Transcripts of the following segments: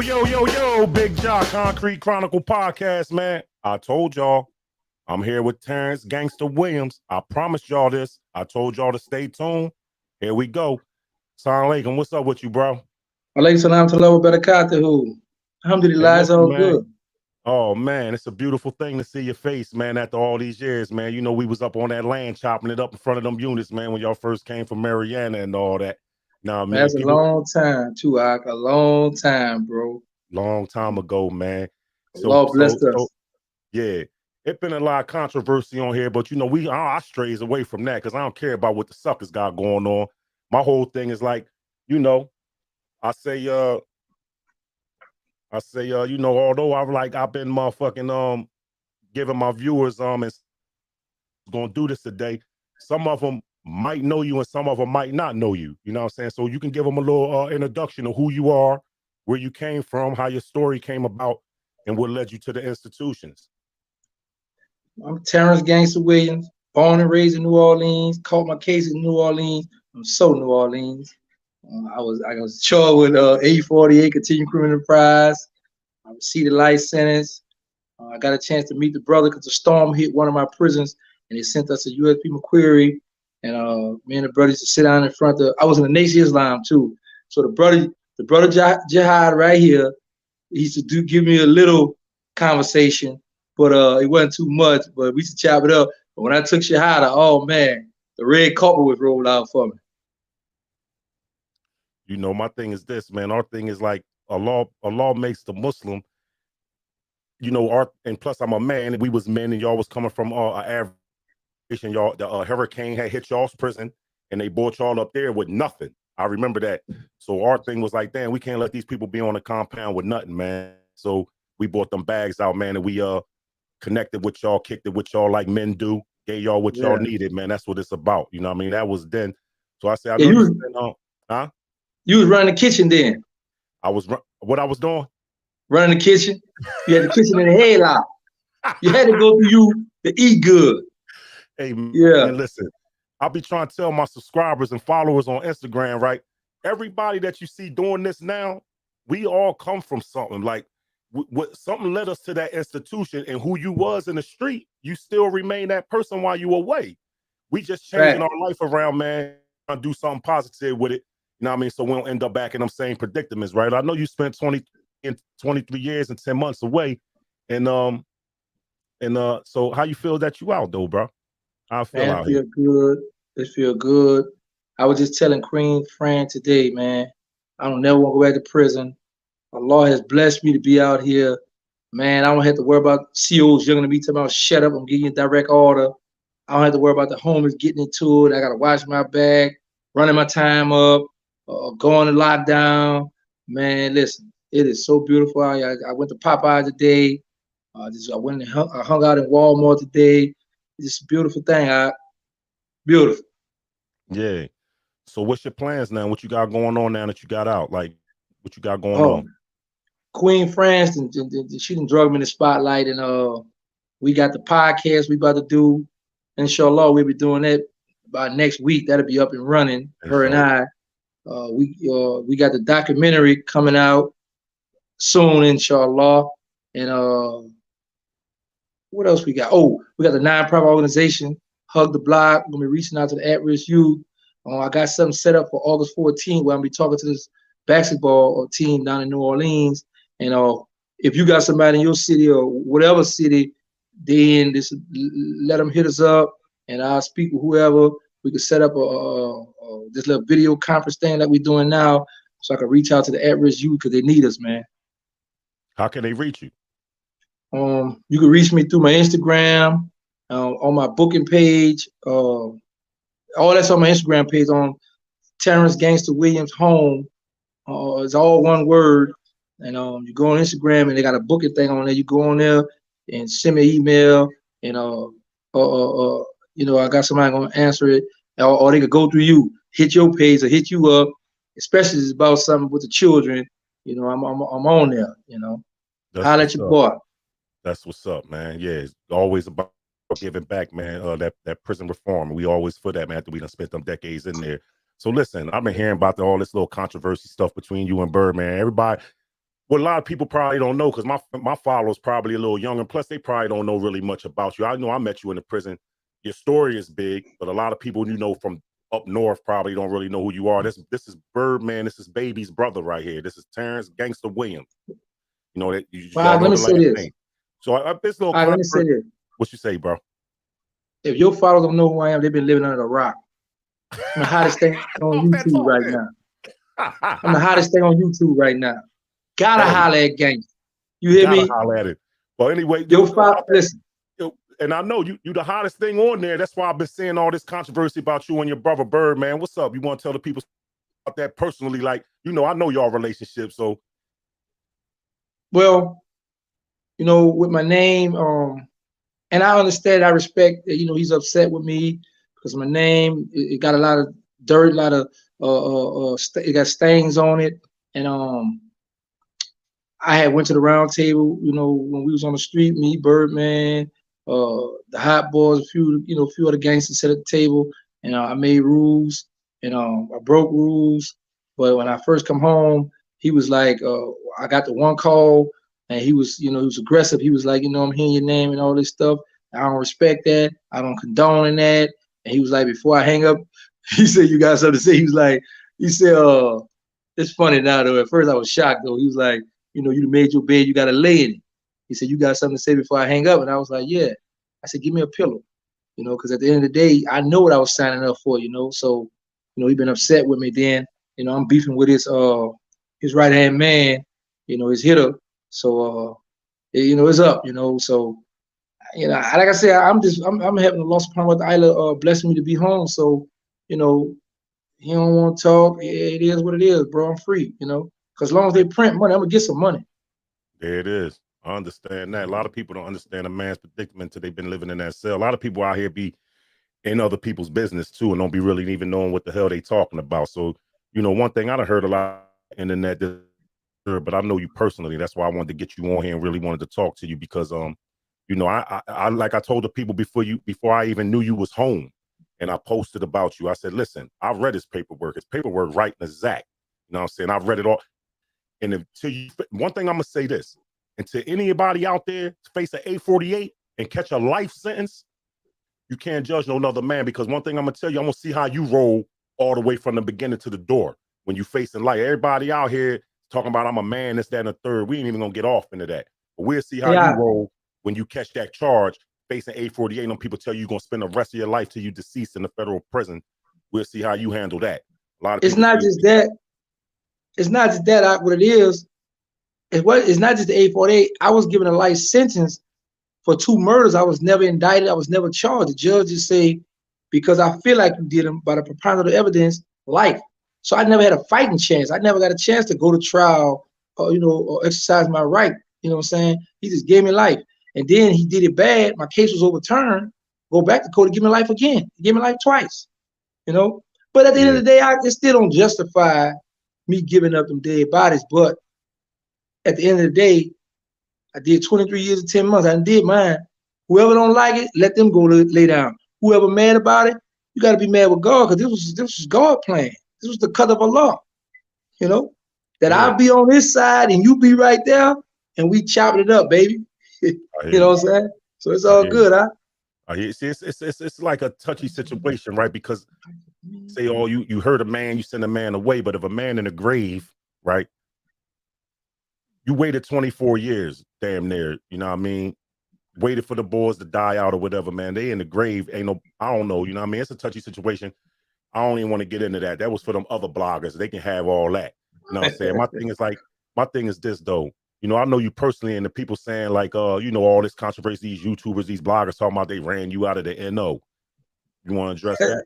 Yo, Big Jock Concrete Chronicle Podcast, man. I told y'all, I'm here with Terrance Gangsta Williams. I promised y'all this. I told y'all to stay tuned. Here we go. Assalamu alaikum. What's up with you, bro? Alaykum salam to wa barakatuhu. Hey, Alhamdulillah, it's listen, all man. good. Oh, man, it's a beautiful thing to see your face, man, after all these years, man. You know, we was up on that land chopping it up in front of them units, man, when y'all first came from Mariana and all that. Now, Man, man, that's a people, long time, too, Ak. A long time, bro. long time ago, man. So, Allah so, blessed so, us. yeah, it's been a lot of controversy on here, but you know, I strays away from that because I don't care about what the suckers got going on. My whole thing is like, you know, I say, you know, although I've been motherfucking giving my viewers and gonna do this today. Some of them might know you and some of them might not know you. You know what I'm saying? So you can give them a little introduction of who you are, where you came from, how your story came about, and what led you to the institutions. I'm Terrance Gangsta Williams, born and raised in New Orleans, caught my case in New Orleans. I'm so New Orleans. I was charged with 848 continuing criminal enterprise. I received a life sentence. I got a chance to meet the brother because the storm hit one of my prisons, and they sent us a USP McQuarrie. And me and the brother used to sit down in front of. I was in the Nation of Islam too, so the brother Jihad right here, he used to give me a little conversation, but it wasn't too much. But we used to chop it up. But when I took Shahada, oh man, the red carpet was rolled out for me. You know, my thing is this, man. Our thing is like Allah makes the Muslim. You know, and plus I'm a man, and we was men, and y'all was coming from an average. Y'all, the hurricane had hit y'all's prison, and they brought y'all up there with nothing. I remember that. So our thing was like, damn, we can't let these people be on the compound with nothing, man. So we bought them bags out, man, and we connected with y'all, kicked it with y'all like men do, gave y'all what y'all Yeah, needed, man. That's what it's about. You know what I mean? That was then. So I said, I yeah. know You you was spent on, huh? you was running the kitchen then, What I was doing? running the kitchen. You had the kitchen in the headlock. You had to go through you to eat good. Hey, man, Yeah, listen, I'll be trying to tell my subscribers and followers on Instagram, right? Everybody that you see doing this now, we all come from something. Like, what something led us to that institution, and who you was in the street, you still remain that person while you away. We just changing fact. our life around, man, trying to do something positive with it. You know what I mean? So we don't end up back in them same predicaments, right? I know you spent 23 years and 10 months away, and so how you feel that you out though, bro? I feel Man, it out here. feel good. It feel good. I was just telling Queen Fran today, man, I don't never want to go back to prison. Allah has blessed me to be out here. Man, I don't have to worry about COs younger than me telling me, shut up, I'm giving you a direct order. I don't have to worry about the homeless getting into it. I got to watch my back, running my time up, going to lockdown. Man, listen, it is so beautiful. I went to Popeye today. I went and I hung out in Walmart today. It's just a beautiful thing. Beautiful. Yeah. So what's your plans now? What you got going on now that you got out? Like, what you got going Oh, on? Queen France, and she done drug me in the spotlight, and we got the podcast we about to do. Inshallah, we'll be doing that by next week. That'll be up and running. Her and Inshallah. I. We got the documentary coming out soon, inshallah. And what else we got? Oh, we got the nonprofit organization, Hug the Block. We're gonna be reaching out to the at-risk youth. I got something set up for August 14th where I'm gonna be talking to this basketball team down in New Orleans. And if you got somebody in your city or whatever city they in, just let them hit us up, and I'll speak with whoever. We can set up this little video conference thing that we're doing now, so I can reach out to the at-risk youth because they need us, man. How can they reach you? You can reach me through my Instagram, on my booking page. All that's on my Instagram page on Terrance Gangsta Williams Home. It's all one word. And you go on Instagram and they got a booking thing on there. You go on there and send me an email, and I got somebody gonna answer it, or they could go through you, hit your page or hit you up, especially if it's about something with the children. I'm on there. That's Holla at what's your up. boy. That's what's up, man. Yeah, it's always about giving back, man. That prison reform. We always for that, man, after we done spent them decades in there. So listen, I've been hearing about all this little controversy stuff between you and Bird, man. Everybody, What a lot of people probably don't know, because my followers probably a little younger. Plus, they probably don't know really much about you. I know I met you in the prison. Your story is big, but a lot of people from up north probably don't really know who you are. This is Birdman. This is Baby's brother right here. This is Terrance Gangsta Williams. You know that you Well, know let me the say last this. name. So this little Let me say this. What you say, bro? If your followers don't know who I am, they've been living under a rock. I'm the hottest thing on YouTube right now. I'm the hottest thing on YouTube right now. Gotta holler at Gangsta. You hear me? Gotta holler at it. Well, anyway, listen. And I know you the hottest thing on there. That's why I've been seeing all this controversy about you and your brother Bird, man. What's up? You want to tell the people about that personally? Like, I know y'all relationship, so. Well, with my name, and I understand, I respect that, he's upset with me because my name, it got a lot of dirt, a lot of it got stains on it. And I had went to the round table, when we was on the street, me, Birdman, the Hot Boys, a few other gangsters sat at the table, and I made rules, and I broke rules. But when I first come home, he was like, I got the one call, and he was aggressive. He was like, I'm hearing your name and all this stuff. I don't respect that. I don't condone in that. And he was like, before I hang up, he said, you got something to say? He said, it's funny now though. At first I was shocked though. He was like, you made your bed, you got to lay in it. He said, you got something to say before I hang up? And I was like, yeah. I said, give me a pillow, because at the end of the day, I know what I was signing up for, So, he been upset with me. Then, I'm beefing with his right-hand man, his hitter. So, it's up, So, like I said, I'm having a loss upon what Isla blessing me to be home. So, he don't want to talk. It is what it is, bro. I'm free, because as long as they print money, I'm gonna get some money. There it is. I understand that. A lot of people don't understand a man's predicament until they've been living in that cell. A lot of people out here be in other people's business too, and don't be really even knowing what the hell they talking about. So, one thing I done heard a lot on the internet, but I know you personally. That's why I wanted to get you on here and really wanted to talk to you because, I like I told the people before I even knew you was home, and I posted about you. I said, listen, I read his paperwork. His paperwork right and exact. You know what I'm saying? I've read it all. And one thing I'm gonna say this, and to anybody out there to face an 848 and catch a life sentence, you can't judge no other man, because one thing I'm gonna tell you, I'm gonna see how you roll all the way from the beginning to the door when you facing life. Everybody out here talking about I'm a man, this, that, and the third. We ain't even gonna get off into that. But we'll see how you roll when you catch that charge facing 848. And people tell you you're gonna spend the rest of your life till you deceased in the federal prison. We'll see how you handle that. A lot of it's not just that. It's not just that. What it is, it's not just the 848. I was given a life sentence for 2 murders. I was never indicted. I was never charged. The judge just say, because I feel like you did them by the preponderance of evidence, life. So I never had a fighting chance. I never got a chance to go to trial or exercise my right. You know what I'm saying? He just gave me life. And then he did it bad. My case was overturned. Go back to court and give me life again. He gave me life twice. But at the end of the day, it still don't justify me giving up them dead bodies. But at the end of the day, I did 23 years and 10 months. I did mine. Whoever don't like it, let them go lay down. Whoever mad about it, you got to be mad with God, because this was God plan. This was the cut of Allah. That I'll be on this side and you be right there, and we chopping it up, baby. You know what I'm saying? So it's all good, huh? It's like a touchy situation, right? Because say, you hurt a man, you send a man away, but if a man in the grave, right? You waited 24 years, damn near, you know what I mean? Waited for the boys to die out or whatever, man. They in the grave, I don't know, you know what I mean? It's a touchy situation. I don't even want to get into that. That was for them other bloggers. They can have all that. You know what I'm saying? My thing is this though. I know you personally, and the people saying like, all this controversy, these YouTubers, these bloggers talking about they ran you out of the NO. You want to address that?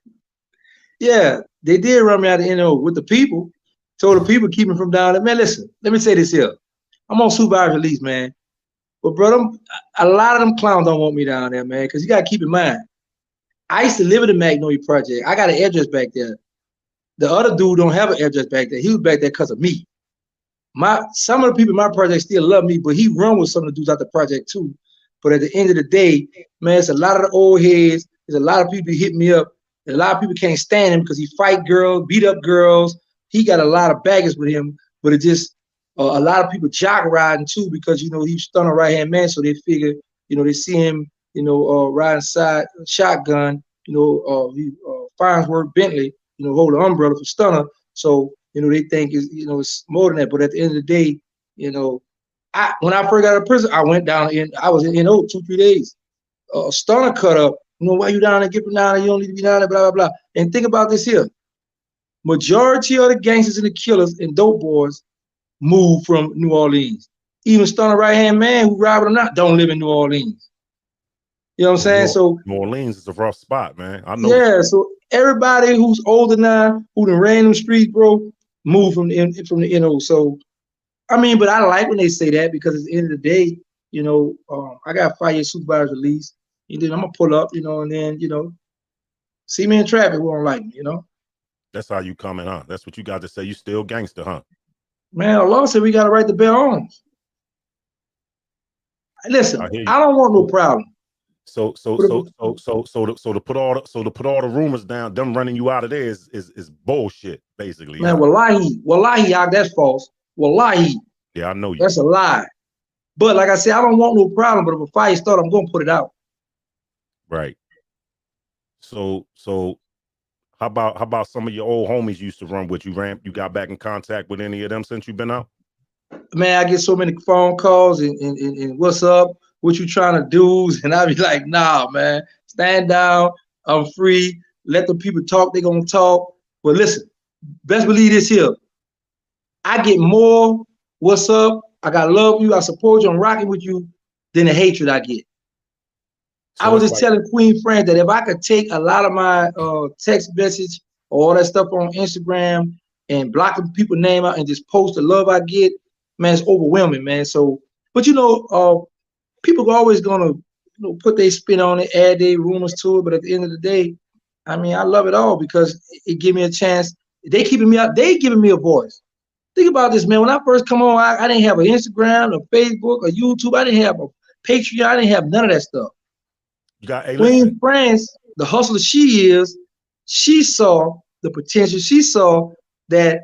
Yeah, they did run me out of the NO with the people. Told the people keep me from down there. Man, listen, let me say this here. I'm on supervised release, man. But bro, a lot of them clowns don't want me down there, man, because you got to keep in mind, I used to live in the Magnolia Project. I got an address back there. The other dude don't have an address back there. He was back there because of me. Some of the people in my project still love me, but he run with some of the dudes out the project too. But at the end of the day, man, it's a lot of the old heads. There's a lot of people hit me up. And a lot of people can't stand him because he fight girls, beat up girls. He got a lot of baggage with him, but it just A lot of people jock riding too because you know he's stunned a right hand man, so they figure you know they see him riding side shotgun. He Farnsworth Bentley, hold an umbrella for stunner. So they think it's more than that. But at the end of the day, when I first got out of prison, I went down I was in NO 2-3 days. Stunner cut up. Why you down there? Get from down there. You don't need to be down there. Blah blah blah. And think about this here. Majority of the gangsters and the killers and dope boys move from New Orleans. Even Stunner right hand man who ride or not don't live in New Orleans. You know what I'm saying? So New Orleans is a rough spot, man. I know. Yeah, so everybody who's older now, who done ran them streets, bro, move from the NO. So I mean, but I like when they say that because at the end of the day, I got 5-year supervisor release. And then I'm gonna pull up, and then see me in traffic, won't like me, That's how you coming, huh? That's what you got to say. You still gangster, huh? Man, Allah said we got to right to bear arms. Listen, I don't want no problem. So to put all the rumors down, them running you out of there is bullshit, basically. Man, wallahi, that's false. Wallahi. Yeah, I know you. That's a lie. But like I said, I don't want no problem. But if a fire starts, I'm gonna put it out. Right. So how about some of your old homies you used to run with? You got back in contact with any of them since you've been out? Man, I get so many phone calls and what's up? What you trying to do? And I be like, nah, man, stand down. I'm free. Let the people talk. They gonna talk. But listen, best believe this here. I get more what's up. I got love you. I support you. I'm rocking with you than the hatred I get. So I was just telling Queen Fran that if I could take a lot of my text message or all that stuff on Instagram and block the people's name out and just post the love I get, man, it's overwhelming, man. So, but people are always gonna put their spin on it, add their rumors to it. But at the end of the day, I mean, I love it all because it give me a chance. They keeping me out. They giving me a voice. Think about this, man. When I first come on, I didn't have an Instagram, a Facebook, a YouTube. I didn't have a Patreon. I didn't have none of that stuff. You got Queen France, the hustler she is, she saw the potential. She saw that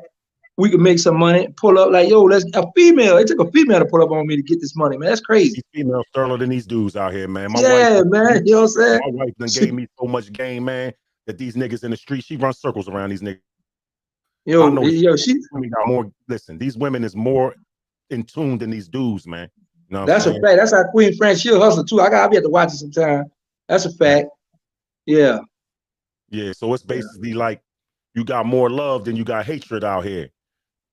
we could make some money, pull up like, yo, it took a female to pull up on me to get this money, man. That's crazy. These females sterler than these dudes out here, man. My wife, man, you know what I'm saying? My wife done gave me so much game, man, that these niggas in the street, she runs circles around these niggas. She got more. Listen, these women is more in tune than these dudes, man. You know that's a fact. That's how Queen France, she'll hustle too. I be have to watch it sometime. That's a fact. Yeah. Yeah. So it's basically like you got more love than you got hatred out here.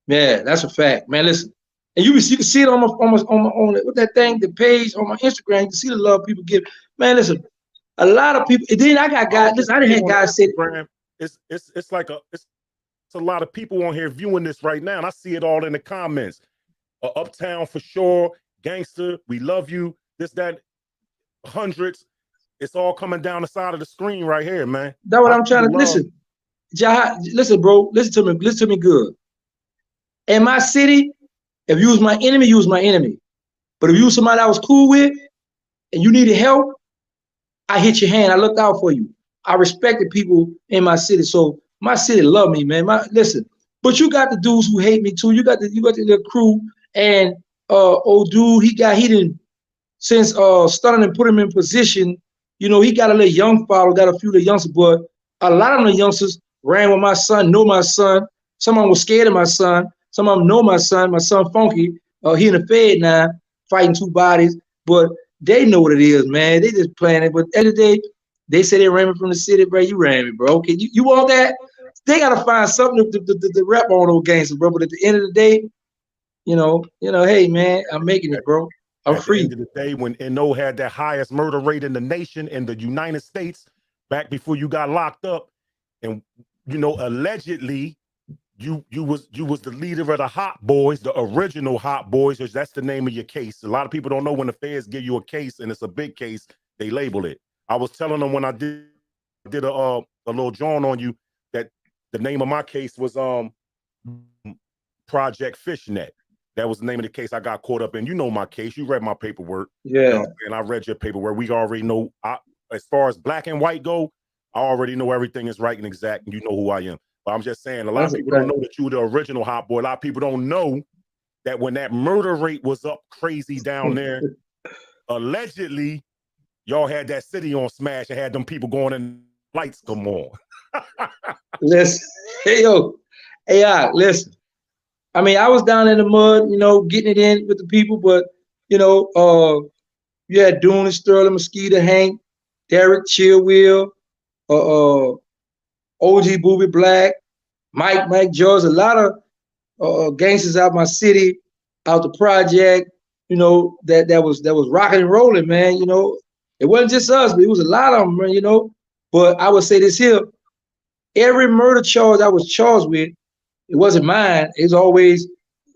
Yeah, that's a fact, man. Listen, and you can see it on what that thing, the page on my Instagram. You can see the love people give. Man, listen, a lot of people. And then I got guys. Listen, I didn't have guys say it's like it's a lot of people on here viewing this right now, and I see it all in the comments. Uptown for sure, gangster, we love you. This, that, hundreds. It's all coming down the side of the screen right here, man. That's what I'm trying to listen. Jihad, listen, bro. Listen to me good. In my city, if you was my enemy, you was my enemy. But if you was somebody I was cool with and you needed help, I hit your hand. I looked out for you. I respected people in my city. So my city love me, man. Listen, but you got the dudes who hate me too. You got the little crew and old dude, he didn't since starting and put him in position. He got a little young follower, got a few little youngsters, but a lot of the youngsters ran with my son, know my son. Some of them were scared of my son. Some of them know my son Funky. He in the Fed now, fighting two bodies, but they know what it is, man. They just playing it. But at the end of the day, they say they ran me from the city, bro. You ran me, bro. Okay, you want that? They gotta find something to rap on those gangsters, bro. But at the end of the day, hey, man, I'm making it, bro. I'm free. At the end of the day, when NO had that highest murder rate in the nation in the United States, back before you got locked up, and allegedly you was the leader of the Hot Boys, the original Hot Boys, because that's the name of your case. A lot of people don't know when the feds give you a case and it's a big case, they label it. I was telling them when I did a little drawing on you that the name of my case was Project Fishnet. That was the name of the case I got caught up in. You know my case. You read my paperwork. Yeah. And I read your paperwork. We already know, as far as black and white go, I already know everything is right and exact, and you know who I am. But I'm just saying, a lot of people don't know that you were the original Hot Boy. A lot of people don't know that when that murder rate was up crazy down there, allegedly, y'all had that city on smash and had them people going in, lights come on. Listen, hey yo, AI, listen. I mean, I was down in the mud, you know, getting it in with the people, but you know, you had Dune and Sterling, Mosquito, Hank, Derek, Chillwell, OG Booby Black, Mike George, a lot of gangsters out my city, out the project, you know, that was rocking and rolling, man. You know, it wasn't just us, but it was a lot of them, man, you know. But I would say this here, every murder charge I was charged with, it wasn't mine. It's always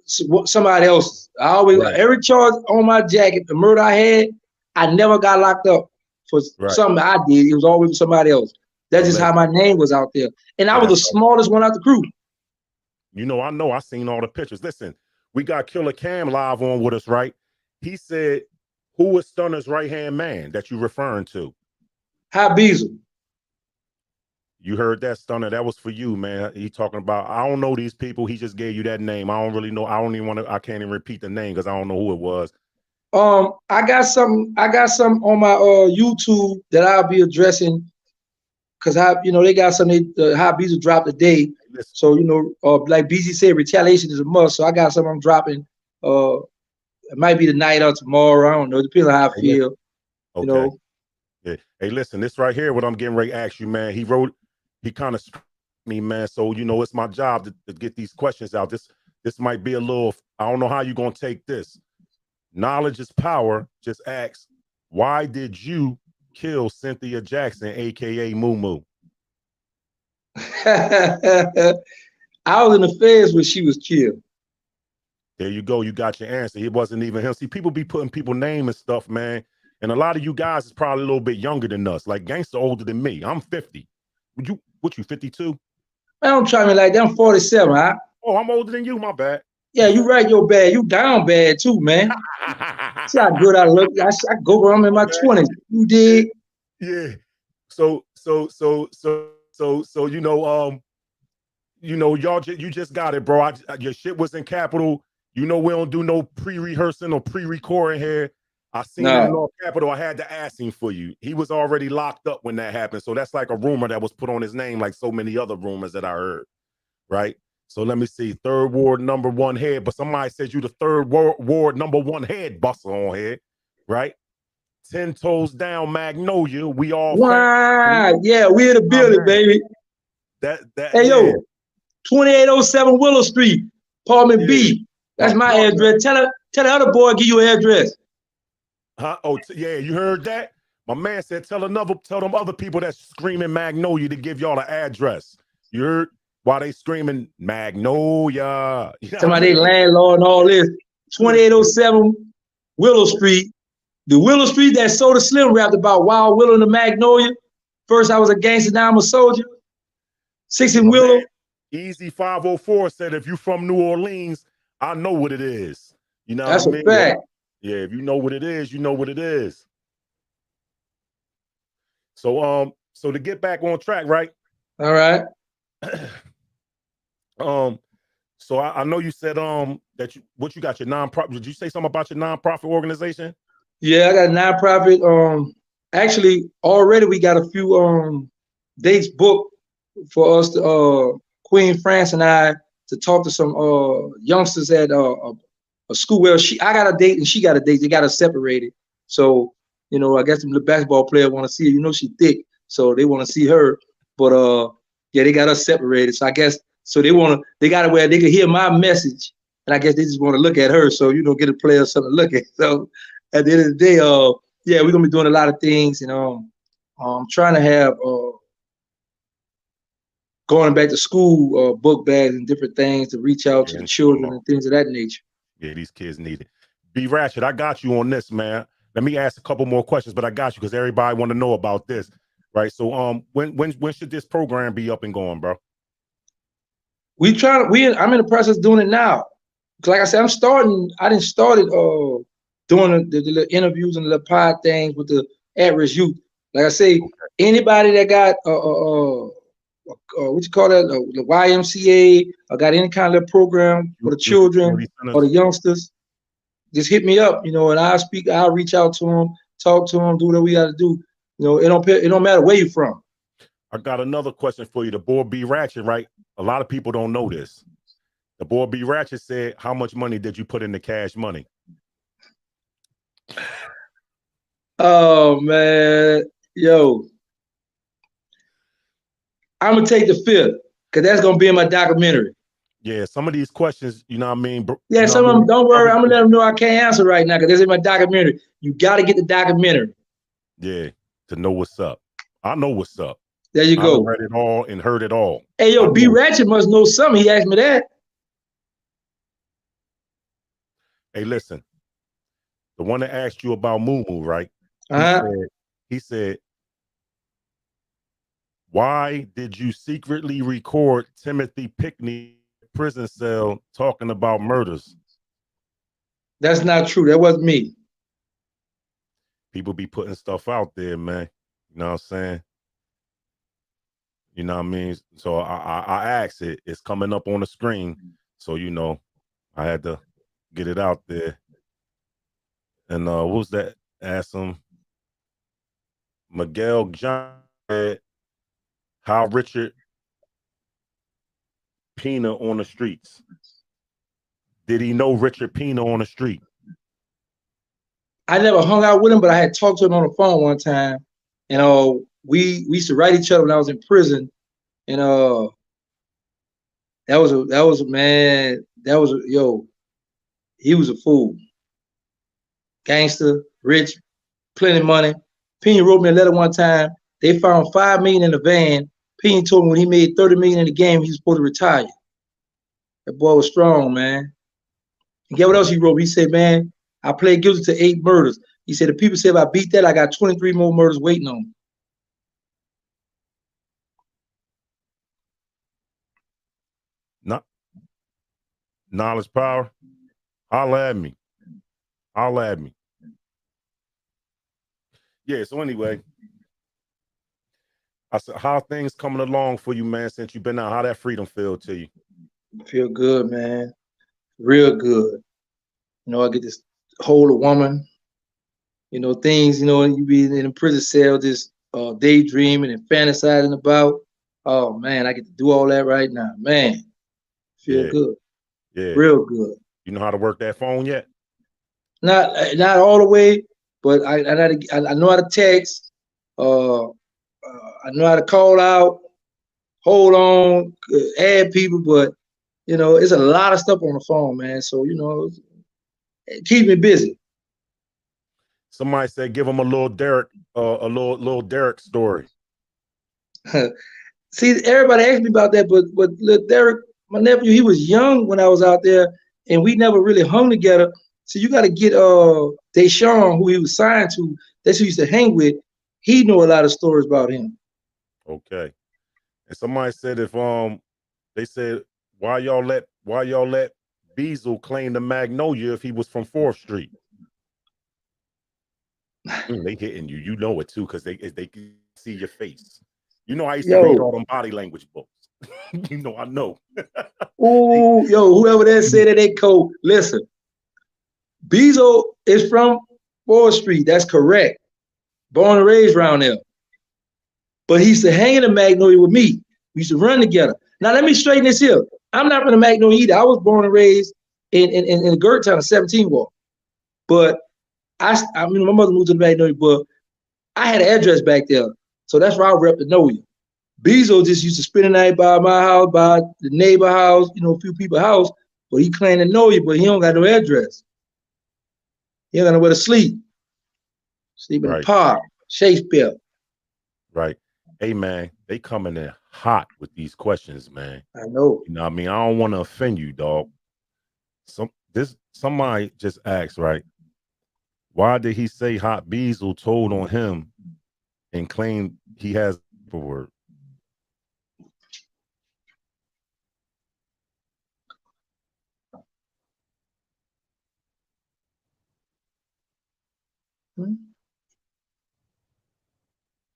somebody else's. I always every charge on my jacket, the murder I had, I never got locked up for something I did. It was always somebody else. That's just how my name was out there. And I was the smallest one out the crew. You know, I seen all the pictures. Listen, we got Killer Cam live on with us, right? He said, who was Stunner's right-hand man that you referring to? Habizu. You heard that, Stunner? That was for you, man. He talking about, I don't know these people. He just gave you that name. I don't really know. I don't even want to, I can't even repeat the name because I don't know who it was. I got some on my YouTube that I'll be addressing because you know, they got something Habizu dropped today. So, you know, like BZ said, retaliation is a must. So I got something I'm dropping. It might be tonight or tomorrow. I don't know. Depending on how I feel. Okay. You know. Yeah. Hey, listen, this right here, what I'm getting ready to ask you, man. He kind of me, man. So, you know, it's my job to get these questions out. This might be a little, I don't know how you're going to take this. Knowledge is power. Just ask, why did you kill Cynthia Jackson, aka Moo Moo? I was in the feds when she was killed. There you go. You got your answer. It wasn't even him. See, people be putting people's name and stuff, man. And a lot of you guys is probably a little bit younger than us. Like Gangsta older than me. I'm 50. What you 52? Man, don't try me like that. I'm 47. Huh? Oh, I'm older than you. My bad. Yeah, you right. You're bad. You down bad too, man. See how good I look. I go where I'm in my 20s. You did. Yeah. So you know, y'all you just got it, bro. Your shit was in Capitol. You know, we don't do no pre-rehearsing or pre-recording here. I seen it in all Capitol. I had to ask him for you. He was already locked up when that happened. So that's like a rumor that was put on his name, like so many other rumors that I heard. Right. So let me see. 3rd Ward #1 head. But somebody said you the 3rd Ward #1 head buster on here. Right. 10 toes down, Magnolia. We all yeah, we in the building, baby. Hey yo, 2807 Willow Street, apartment B. That's my address. Tell the other boy give you an address. Huh? Oh, yeah, you heard that? My man said tell them other people that's screaming Magnolia to give y'all the address. You heard? Why they screaming Magnolia? Somebody landlord and all this. 2807 Willow Street. The Willow Street that Soda Slim rapped about, Wild Willow and the Magnolia. First I was a gangster, now I'm a soldier. 6 in Willow. Easy 504 said, if you from New Orleans, I know what it is. You know that's what I mean? A fact. Yeah, if you know what it is, you know what it is. So so to get back on track, right? All right. So I know you said that you got your nonprofit. Did you say something about your nonprofit organization? Yeah, I got a nonprofit. Actually, already we got a few dates booked for us to Queen France and I to talk to some youngsters at a school. Well, I got a date and she got a date. They got us separated. So, you know, I guess the basketball player want to see her. You know, she thick, so they want to see her. But yeah, they got us separated. So I guess so they got it where they could hear my message, and I guess they just want to look at her. So you know, get a player something to look at. So at the end of the day, yeah, we're gonna be doing a lot of things. You know, I'm trying to have going back to school book bags and different things to reach out to the children and things of that nature. Yeah, these kids need it. B Ratchet, I got you on this, man. Let me ask a couple more questions, but I got you because everybody want to know about this, right? So when should this program be up and going, bro? I'm in the process of doing it now. Like I said, I didn't started doing the interviews and the pod things with the at-risk youth. Like I say, anybody that got what you call that, the YMCA, or got any kind of program for the Youth children community or the centers. youngsters, just hit me up, and I'll reach out to them, talk to them, do what we got to do. It don't matter where you from. I got another question for you. The boy B Ratchet, right? A lot of people don't know this. The boy B Ratchet said, how much money did you put into Cash Money? Oh man, yo, I'm gonna take the fifth because that's gonna be in my documentary. Yeah, some of these questions, you know what I mean? Yeah, You know some what I of them, mean? don't worry, I'm gonna let them know I can't answer right now because that's in my documentary. You got to get the documentary. Yeah, to know what's up. I know what's up. There you I done go. read it all and heard it all. Hey, I yo, B know. Ratchet must know something. He asked me that. Hey, listen, the one that asked you about Moo Moo, right? Uh-huh. He said, why did you secretly record Timothy Pickney prison cell talking about murders? That's not true. That wasn't me. People be putting stuff out there, man. You know what I'm saying? You know what I mean? So I asked it. It's coming up on the screen. So, I had to get it out there. And what was that? Ask him. Miguel John said, how Richard Pina on the streets? Did he know Richard Pina on the street? I never hung out with him, but I had talked to him on the phone one time, and we used to write each other when I was in prison, and that was a man, yo, he was a fool, gangster, rich, plenty of money. Pena wrote me a letter one time. They found $5 million in the van. Pena told me when he made $30 million in the game, he was supposed to retire. That boy was strong, man. And get what else he wrote? He said, man, I played guilty to 8 murders. He said, the people say if I beat that, I got 23 more murders waiting on me. Not knowledge power. Holla at me. Holla at me. Yeah, so anyway, I said, how things coming along for you, man, since you've been out? How that freedom feel to you? Feel good, man. Real good. I get to hold a woman. Things, you be in a prison cell just daydreaming and fantasizing about. Oh, man, I get to do all that right now. Man, feel Yeah, good. yeah. Real good. You know how to work that phone yet? Not all the way, but I know how to text. I know how to call out, hold on, add people, but it's a lot of stuff on the phone, man. So it keeps me busy. Somebody said give him a little Derek, a little Derek story. See, everybody asked me about that, but look, Derek, my nephew, he was young when I was out there, and we never really hung together. So you got to get Deshaun, who he was signed to. That's who he used to hang with. He know a lot of stories about him. Okay. And somebody said they said why y'all let Beazle claim the Magnolia if he was from 4th Street? They hitting you. You know it too, because they can see your face. I used to read all them body language books. I know. Ooh, yo, whoever that said that they cold. Listen, Bezo is from 4th Street. That's correct. Born and raised around there. But he used to hang in the Magnolia with me. We used to run together. Now let me straighten this here. I'm not from the Magnolia either. I was born and raised in the Gert Town, 17 Walk. But I mean, my mother moved to the Magnolia, but I had an address back there. So that's why I rep to know you. Bezo just used to spend the night by my house, by the neighbor house, a few people's house, but he claimed to know you, but he don't got no address. He don't got nowhere to sleep. Sleep in the park, Shakespeare. Right. Hey man, they coming in hot with these questions, man. I know. You know what I mean? I don't want to offend you, dog. Somebody just asked, right? Why did he say Hot Beazle told on him and claimed he has paperwork?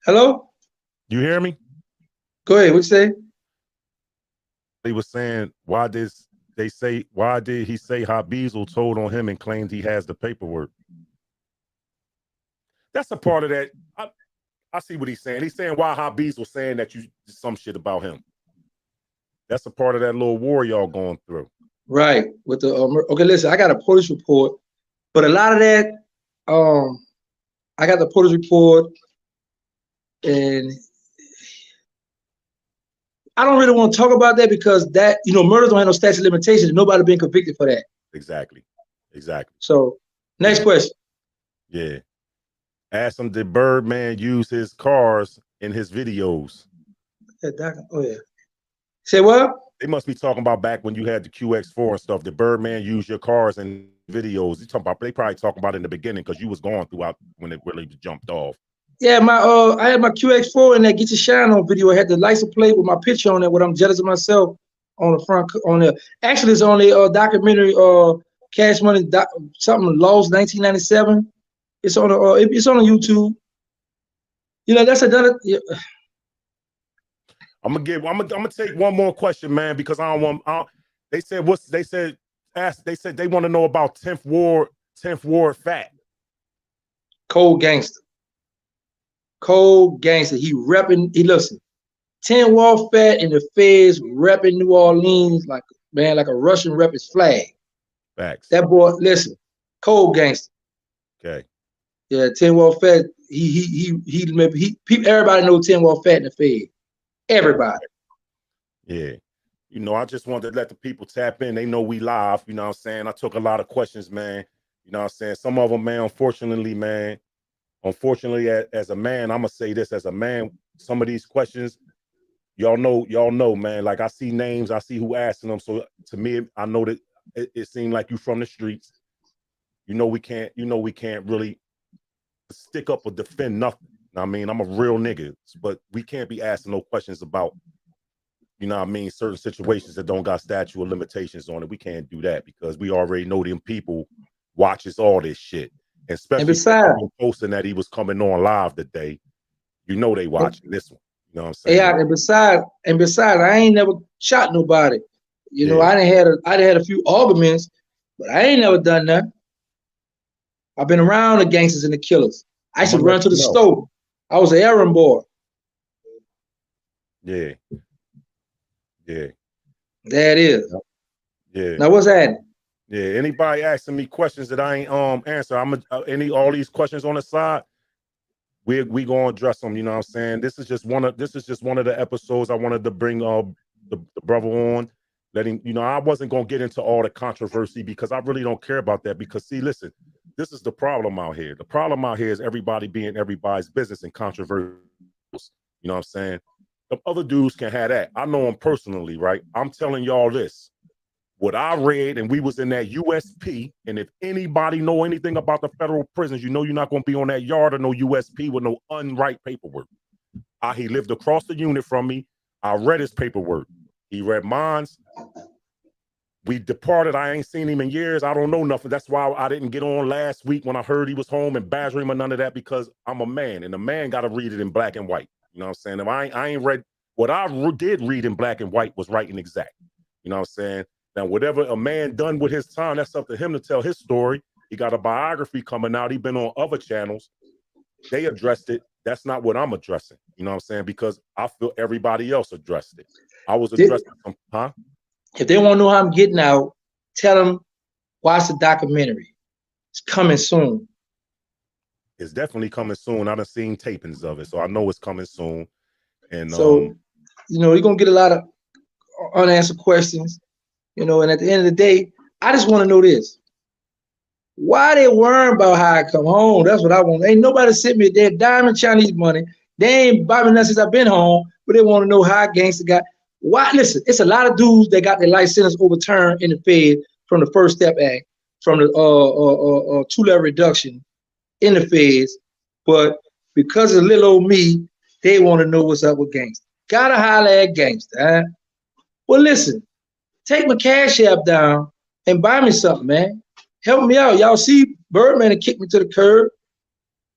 Hello? You hear me? Go ahead. What you say? They were saying, why did he say Habizel told on him and claimed he has the paperwork? That's a part of that. I see what he's saying. He's saying why Habizel saying that you some shit about him. That's a part of that little war y'all going through. Right. With the okay, listen, I got a police report, but a lot of that, I got the police report, and I don't really want to talk about that because that, murders don't have no statute of limitations. Nobody been convicted for that. Exactly. So, next question. Yeah. Ask him, did Birdman use his cars in his videos? Oh, yeah. Say what? They must be talking about back when you had the QX4 and stuff. Did Birdman use your cars in videos? They probably talking about it in the beginning because you was gone throughout when it really jumped off. Yeah, I had my QX4 in that Get Your Shine On video. I had the license plate with my picture on it. What I'm jealous of myself on the front on there. Actually, it's on the documentary Cash Money something Lost 1997. It's on it's on YouTube. That's another. Yeah. I'm gonna take one more question, man, because I don't want. They said they want to know about 10th Ward Fat. Cold gangster. He listen. 10th Ward Fat and the feds repping New Orleans like a Russian rep his flag. Facts. That boy, listen, cold gangster. Okay. Yeah, 10th Ward Fat. Everybody know 10th Ward Fat in the fed. Everybody. Yeah. I just wanted to let the people tap in. They know we live. You know what I'm saying? I took a lot of questions, man. You know what I'm saying? Some of them, man, unfortunately, as a man, I'm gonna say this as a man, some of these questions, y'all know, man. Like I see names, I see who asking them. So to me, I know that it seemed like you from the streets. We can't really stick up or defend nothing. I mean, I'm a real nigga, but we can't be asking no questions about, certain situations that don't got statute of limitations on it. We can't do that because we already know them people watches all this shit. Especially posting that he was coming on live today. They watching this one. You know what I'm saying? Yeah, and besides, I ain't never shot nobody. I done had a few arguments, but I ain't never done that. I've been around the gangsters and the killers. I used to run to the store. I was an errand boy. Yeah. There it is. Yeah. Now what's that? Yeah. Anybody asking me questions that I ain't answer? All these questions on the side. We gonna address them. You know what I'm saying? This is just one of the episodes I wanted to bring the brother on. Letting I wasn't gonna get into all the controversy because I really don't care about that. Because see, listen, this is the problem out here. The problem out here is everybody being everybody's business and controversial. You know what I'm saying? The other dudes can have that. I know them personally, right? I'm telling y'all this. What I read, and we was in that USP, and if anybody know anything about the federal prisons, you're not going to be on that yard or no USP with no unright paperwork. He lived across the unit from me. I read his paperwork. He read mine. We departed. I ain't seen him in years. I don't know nothing. That's why I didn't get on last week when I heard he was home and badger him or none of that, because I'm a man, and a man got to read it in black and white. You know what I'm saying? If I ain't read what I did read in black and white was right and exact. You know what I'm saying? Now, whatever a man done with his time, that's up to him to tell his story. He got a biography coming out. He been on other channels. They addressed it. That's not what I'm addressing. You know what I'm saying? Because I feel everybody else addressed it. I was addressing If they want to know how I'm getting out, tell them watch the documentary. It's coming soon. It's definitely coming soon. I done seen tapings of it, so I know it's coming soon. And so, you're gonna get a lot of unanswered questions. And at the end of the day, I just want to know this. Why they worrying about how I come home? That's what I want. Ain't nobody sent me their diamond Chinese money. They ain't bought me nothing since I've been home, but they want to know how gangster got. Why? Listen, it's a lot of dudes that got their life sentence overturned in the Fed from the First Step Act, from the 2-level reduction in the Feds, but because of little old me, they want to know what's up with gangster. Gotta holler at gangster, huh? Well, listen. Take my Cash App down and buy me something, man. Help me out. Y'all see Birdman and kick me to the curb.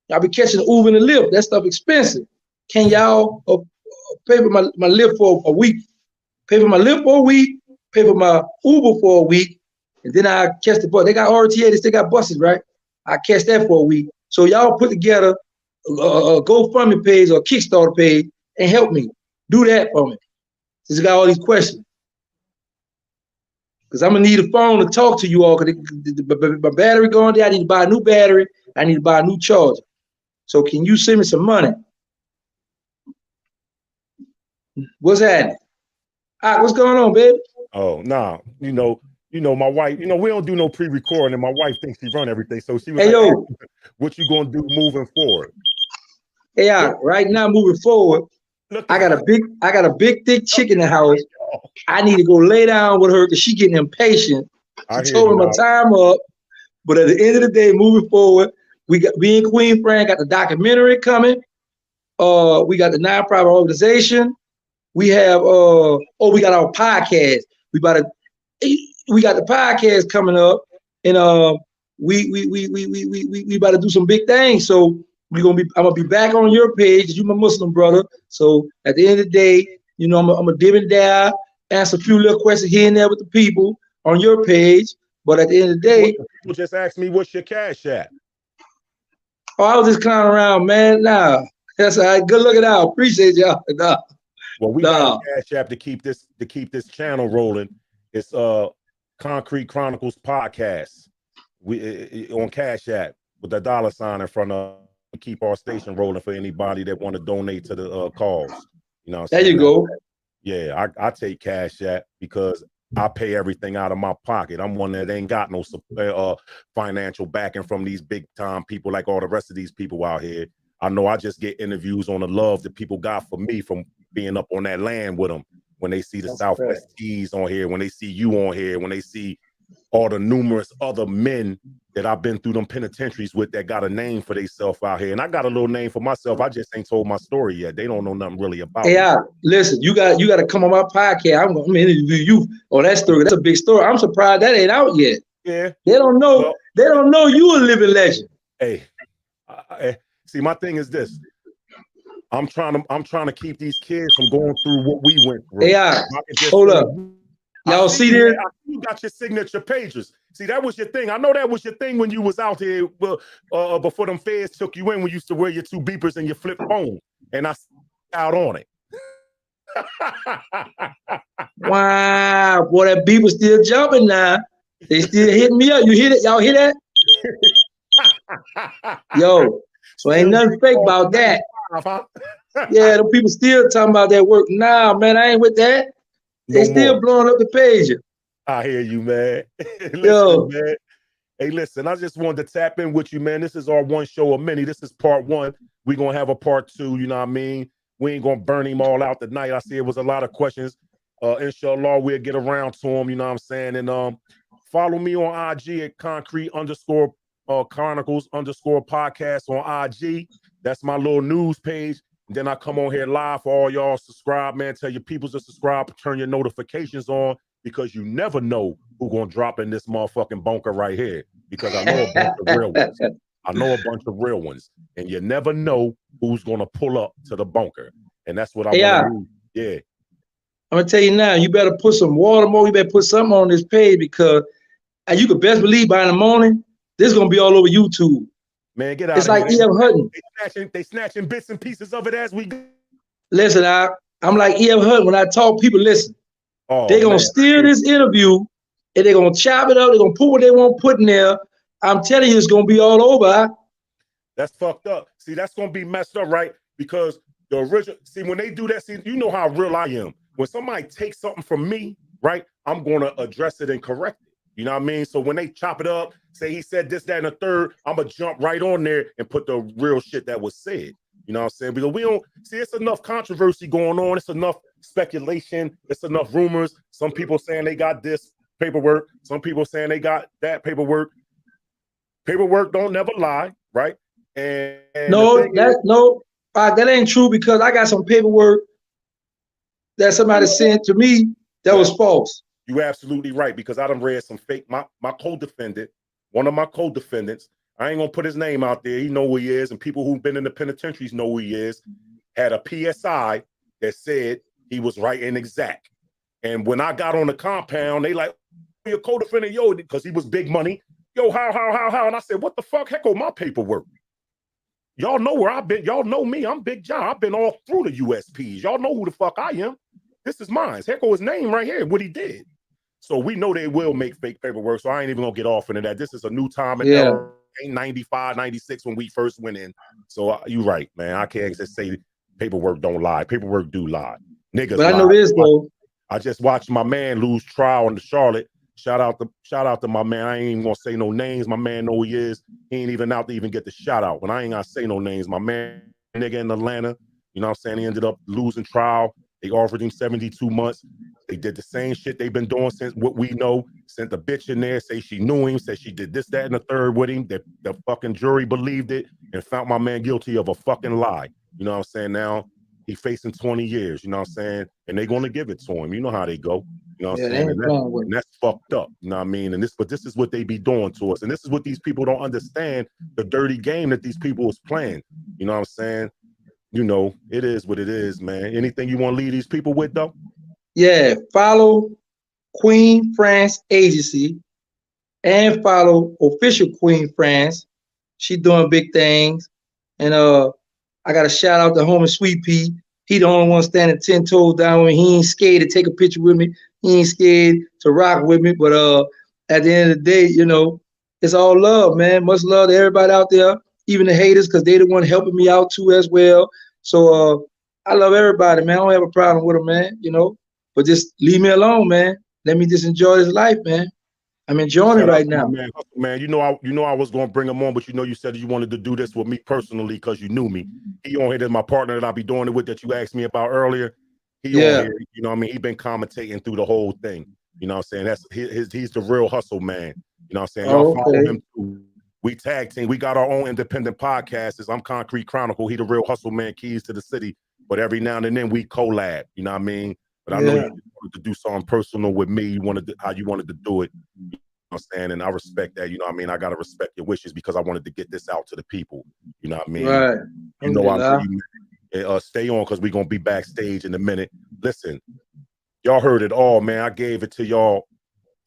Y'all be catching the Uber and the Lyft. That stuff expensive. Can y'all pay for my Lyft for a week, pay for my Lyft for a week, pay for my Uber for a week, and then I catch the bus. They got RTA, they still got buses, right? I catch that for a week. So y'all put together a GoFundMe page or a Kickstarter page and help me. Do that for me. Since you got all these questions. Because I'm going to need a phone to talk to you all. Because my battery going there. I need to buy a new battery. I need to buy a new charger. So can you send me some money? What's happening? All right, what's going on, baby? Oh, nah. You know, my wife, we don't do no pre-recording, and my wife thinks she run everything. So she was Hey, like, yo. what you gonna do moving forward? Hey, right now, moving forward, I got a big thick chick in the house. I need to go lay down with her because she getting impatient. She told me my time up. But at the end of the day, moving forward, me and Queen Fran got the documentary coming. We got the nonprofit organization. We have we got our podcast. We got the podcast coming up, and we about to do some big things. So I'm gonna be back on your page. You my Muslim brother. So at the end of the day, I'm gonna dip and dab, answer a few little questions here and there with the people on your page. But at the end of the day, people just ask me, what's your cash at? Oh, I was just clowning around, man. Nah, that's all right. Good looking out. Appreciate y'all. Nah. Well, we got a cash app to keep this channel rolling. It's Concrete Chronicles Podcast. We on Cash App with the $sign in front of. Keep our station rolling for anybody that want to donate to the cause. You know what I'm saying? There you go. Yeah, I take Cash App because I pay everything out of my pocket. I'm one that ain't got no financial backing from these big time people like all the rest of these people out here. I know I just get interviews on the love that people got for me from being up on that land with them. When they see the Southwest Tees on here, when they see you on here, when they see all the numerous other men that I've been through them penitentiaries with that got a name for themselves out here. And I got a little name for myself. I just ain't told my story yet. They don't know nothing really about me. Listen, you got to come on my podcast. I'm gonna interview you on that story. That's a big story. I'm surprised that ain't out yet. Yeah. They don't know. Well, they don't know you a living legend. Hey, see, my thing is this. I'm trying to keep these kids from going through what we went through. Hold up. Y'all see this? You got your signature pages. See, that was your thing. I know that was your thing when you was out here before them feds took you in, when you used to wear your 2 beepers and your flip phone. And I out on it. Wow, boy, that beeper still jumping now. They still hitting me up. You hear it? Y'all hear that? Yo, so ain't nothing fake about that. Yeah, the people still talking about that work. Nah, man, I ain't with that. They still blowing up the page. I hear you, man. Listen, man. Hey, listen, I just wanted to tap in with you, man. This is our one show of many. This is part 1. We're going to have a part 2, you know what I mean? We ain't going to burn him all out tonight. I see it was a lot of questions. Inshallah, we'll get around to them, you know what I'm saying? And follow me on IG at Concrete_Chronicles_podcast on IG. That's my little news page. And then I come on here live for all y'all. Subscribe, man. Tell your people to subscribe. Turn your notifications on, because you never know who's going to drop in this motherfucking bunker right here. Because I know a bunch of real ones. I know a bunch of real ones. And you never know who's going to pull up to the bunker. And that's what I want to do. Yeah. I'm going to tell you now, you better put some water more. You better put something on this page, because you could best believe by in the morning, this is going to be all over YouTube. Man, get out it's of like here. E.F. Hutton. They snatching bits and pieces of it as we go. Listen, I'm like E.F. Hutton. When I talk, people listen. They're going to steal this interview, and they're going to chop it up. They're going to put what they want put in there. I'm telling you, it's going to be all over. That's fucked up. See, that's going to be messed up, right? Because the original, see, when they do that, see, you know how real I am. When somebody takes something from me, right, I'm going to address it and correct it. You know what I mean? So when they chop it up, say he said this, that, and the third, I'm going to jump right on there and put the real shit that was said. You know what I'm saying? Because we don't see, it's enough controversy going on. It's enough speculation. It's enough rumors. Some people saying they got this paperwork. Some people saying they got that paperwork. Paperwork don't never lie, right? And that ain't true, because I got some paperwork that somebody sent to me that was false. You're absolutely right, because I done read some fake. My co-defendant, one of my co-defendants, I ain't gonna put his name out there. He know who he is, and people who've been in the penitentiaries know who he is. Had a PSI that said he was right and exact. And when I got on the compound, they like, your co-defendant, yo, because he was big money. Yo, how? And I said, what the fuck? Heck, my paperwork. Y'all know where I've been. Y'all know me. I'm Big John. I've been all through the USPs. Y'all know who the fuck I am. This is mine. Hecko, his name right here, what he did. So we know they will make fake paperwork. So I ain't even gonna get off into that. This is a new time and era. Ain't 95, 96 when we first went in. So you're right, man. I can't just say paperwork don't lie. Paperwork do lie. Niggas But I lie. know this though. I just watched my man lose trial in the Charlotte. Shout out to my man. I ain't even gonna say no names. My man know who he is. He ain't even out to even get the shout out. But I ain't gonna say no names. My man, nigga in Atlanta, you know what I'm saying? He ended up losing trial. They offered him 72 months. They did the same shit they've been doing since what we know. Sent the bitch in there, say she knew him, said she did this, that, and the third with him. The fucking jury believed it and found my man guilty of a fucking lie. You know what I'm saying? Now he facing 20 years, you know what I'm saying? And they're gonna give it to him. You know how they go. You know what I'm saying? And that's fucked up. You know what I mean? And this is what they be doing to us. And this is what these people don't understand, the dirty game that these people is playing. You know what I'm saying? You know, it is what it is, man. Anything you want to leave these people with, though? Yeah, follow Queen France Agency and follow official Queen France. She doing big things. And I got to shout out to homie Sweet Pea. He the only one standing 10 toes down with me. He ain't scared to take a picture with me. He ain't scared to rock with me. But at the end of the day, you know, it's all love, man. Much love to everybody out there, even the haters, because they the one helping me out too as well. So I love everybody, man. I don't have a problem with them, man, you know. But just leave me alone, man. Let me just enjoy this life, man. I'm enjoying it right now. Man, you know I was gonna bring him on, but you know you said you wanted to do this with me personally because you knew me. He on here, that's my partner that I be doing it with that you asked me about earlier. He on here, you know what I mean? He been commentating through the whole thing. You know what I'm saying? That's he's the real hustle man. You know what I'm saying? Y'all follow him too. We tag team. We got our own independent podcasts. I'm Concrete Chronicle. He the real hustle man, keys to the city. But every now and then we collab. You know what I mean? But I know you wanted to do something personal with me. You wanted to, how you wanted to do it. You know what I'm saying? And I respect that. You know what I mean? I got to respect your wishes because I wanted to get this out to the people. You know what I mean? Right. You know I love you. Stay on because we're going to be backstage in a minute. Listen, y'all heard it all, man. I gave it to y'all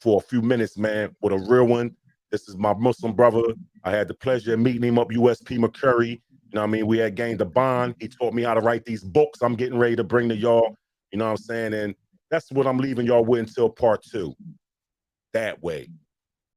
for a few minutes, man, with a real one. This is my Muslim brother. I had the pleasure of meeting him up USP McCurry. You know what I mean? We had gained a bond. He taught me how to write these books I'm getting ready to bring to y'all. You know what I'm saying? And that's what I'm leaving y'all with until part 2. That way.